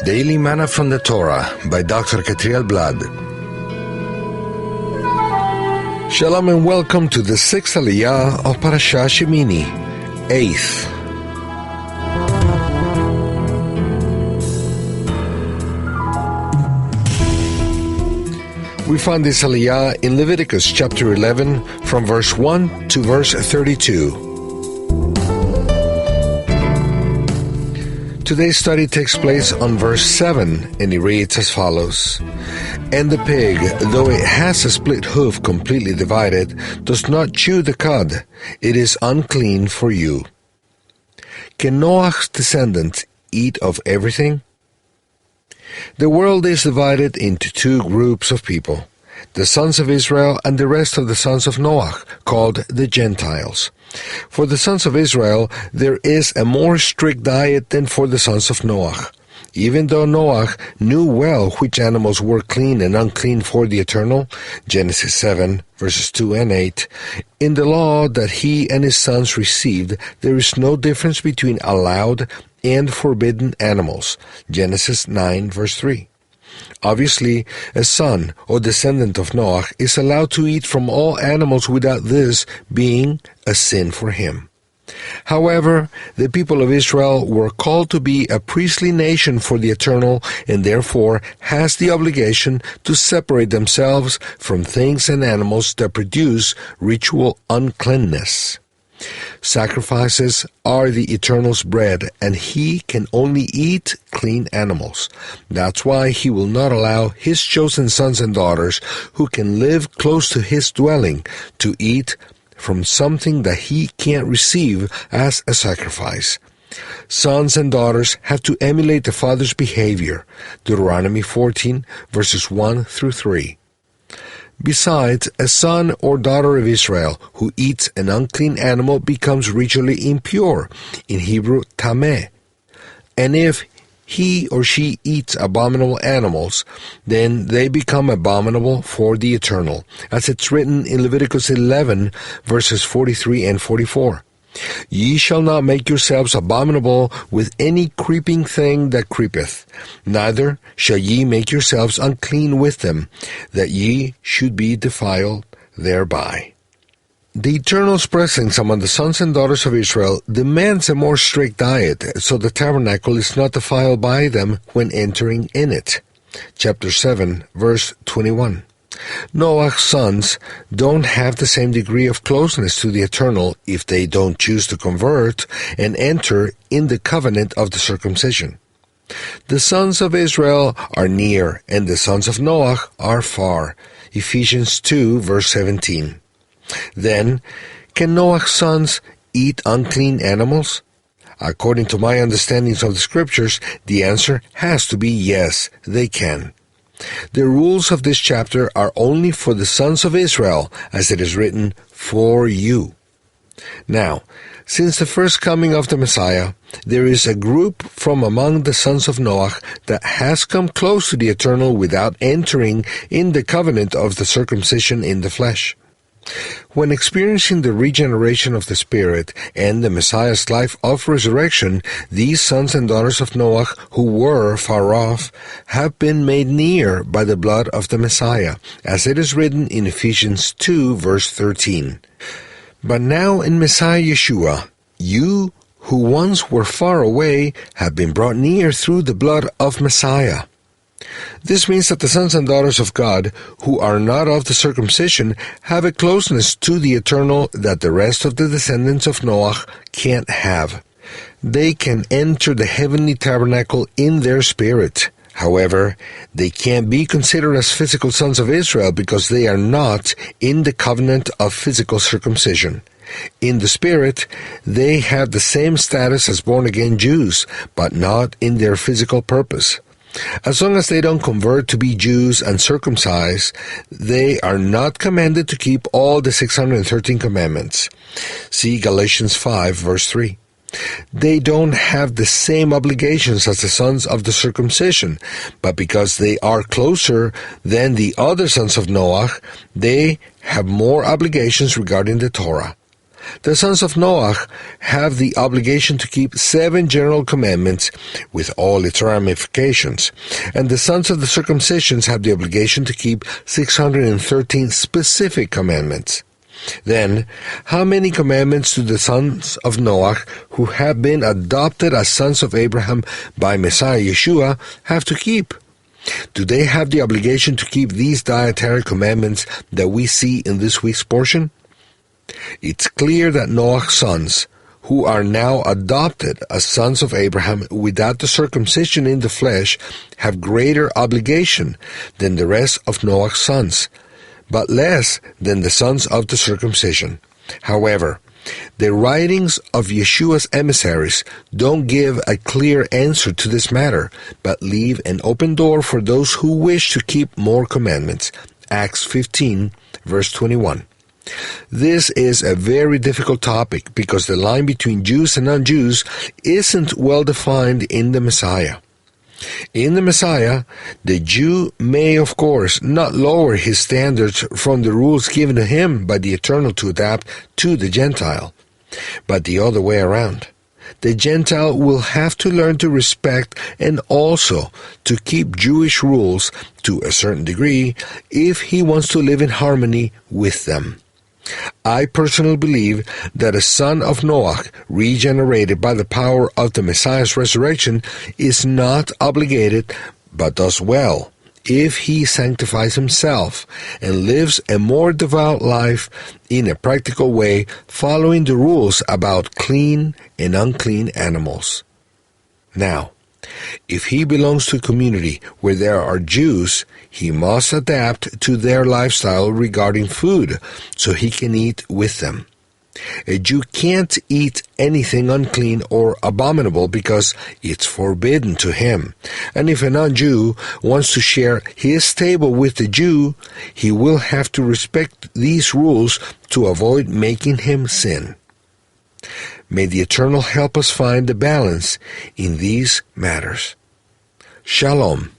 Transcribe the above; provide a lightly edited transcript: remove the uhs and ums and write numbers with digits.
Daily Manna from the Torah by Dr. Ketriel Blad. Shalom and welcome to the 6th Aliyah of Parashat Shemini, 8th. We find this Aliyah in Leviticus chapter 11 from verse 1 to verse 32. Today's study takes place on verse 7, and it reads as follows. And the pig, though it has a split hoof completely divided, does not chew the cud. It is unclean for you. Can Noah's descendants eat of everything? The world is divided into two groups of people, the sons of Israel and the rest of the sons of Noah, called the Gentiles. For the sons of Israel, there is a more strict diet than for the sons of Noah. Even though Noah knew well which animals were clean and unclean for the Eternal, Genesis 7, verses 2 and 8, in the law that he and his sons received, there is no difference between allowed and forbidden animals, Genesis 9, verse 3. Obviously, a son or descendant of Noah is allowed to eat from all animals without this being a sin for him. However, the people of Israel were called to be a priestly nation for the Eternal and therefore has the obligation to separate themselves from things and animals that produce ritual uncleanness. Sacrifices are the Eternal's bread, and he can only eat clean animals. That's why he will not allow his chosen sons and daughters who can live close to his dwelling to eat from something that he can't receive as a sacrifice. Sons and daughters have to emulate the father's behavior. Deuteronomy 14, verses 1 through 3. Besides, a son or daughter of Israel who eats an unclean animal becomes ritually impure, in Hebrew, tameh. And if he or she eats abominable animals, then they become abominable for the Eternal, as it's written in Leviticus 11, verses 43 and 44. Ye shall not make yourselves abominable with any creeping thing that creepeth, neither shall ye make yourselves unclean with them, that ye should be defiled thereby. The Eternal's presence among the sons and daughters of Israel demands a more strict diet, so the tabernacle is not defiled by them when entering in it. Chapter 7, verse 21. Noah's sons don't have the same degree of closeness to the Eternal if they don't choose to convert and enter in the covenant of the circumcision. The sons of Israel are near, and the sons of Noah are far. Ephesians 2, verse 17. Then, can Noah's sons eat unclean animals? According to my understandings of the Scriptures, the answer has to be yes, they can. The rules of this chapter are only for the sons of Israel, as it is written, for you. Now, since the first coming of the Messiah, there is a group from among the sons of Noah that has come close to the Eternal without entering in the covenant of the circumcision in the flesh. When experiencing the regeneration of the Spirit and the Messiah's life of resurrection, these sons and daughters of Noah who were far off have been made near by the blood of the Messiah, as it is written in Ephesians 2, verse 13. But now in Messiah Yeshua, you who once were far away have been brought near through the blood of Messiah. This means that the sons and daughters of God, who are not of the circumcision, have a closeness to the Eternal that the rest of the descendants of Noah can't have. They can enter the heavenly tabernacle in their spirit. However, they can't be considered as physical sons of Israel because they are not in the covenant of physical circumcision. In the spirit, they have the same status as born-again Jews, but not in their physical purpose. As long as they don't convert to be Jews and circumcised, they are not commanded to keep all the 613 commandments. See Galatians 5, verse 3. They don't have the same obligations as the sons of the circumcision, but because they are closer than the other sons of Noah, they have more obligations regarding the Torah. The sons of Noah have the obligation to keep 7 general commandments with all its ramifications, and the sons of the circumcisions have the obligation to keep 613 specific commandments. Then, how many commandments do the sons of Noah, who have been adopted as sons of Abraham by Messiah Yeshua, have to keep? Do they have the obligation to keep these dietary commandments that we see in this week's portion? It's clear that Noah's sons, who are now adopted as sons of Abraham without the circumcision in the flesh, have greater obligation than the rest of Noah's sons, but less than the sons of the circumcision. However, the writings of Yeshua's emissaries don't give a clear answer to this matter, but leave an open door for those who wish to keep more commandments. Acts 15, verse 21. This is a very difficult topic because the line between Jews and non-Jews isn't well defined in the Messiah. In the Messiah, the Jew may, of course, not lower his standards from the rules given to him by the Eternal to adapt to the Gentile, but the other way around. The Gentile will have to learn to respect and also to keep Jewish rules to a certain degree if he wants to live in harmony with them. I personally believe that a son of Noah, regenerated by the power of the Messiah's resurrection, is not obligated, but does well, if he sanctifies himself and lives a more devout life in a practical way, following the rules about clean and unclean animals. Now, if he belongs to a community where there are Jews, he must adapt to their lifestyle regarding food so he can eat with them. A Jew can't eat anything unclean or abominable because it's forbidden to him. And if a non-Jew wants to share his table with the Jew, he will have to respect these rules to avoid making him sin. May the Eternal help us find the balance in these matters. Shalom.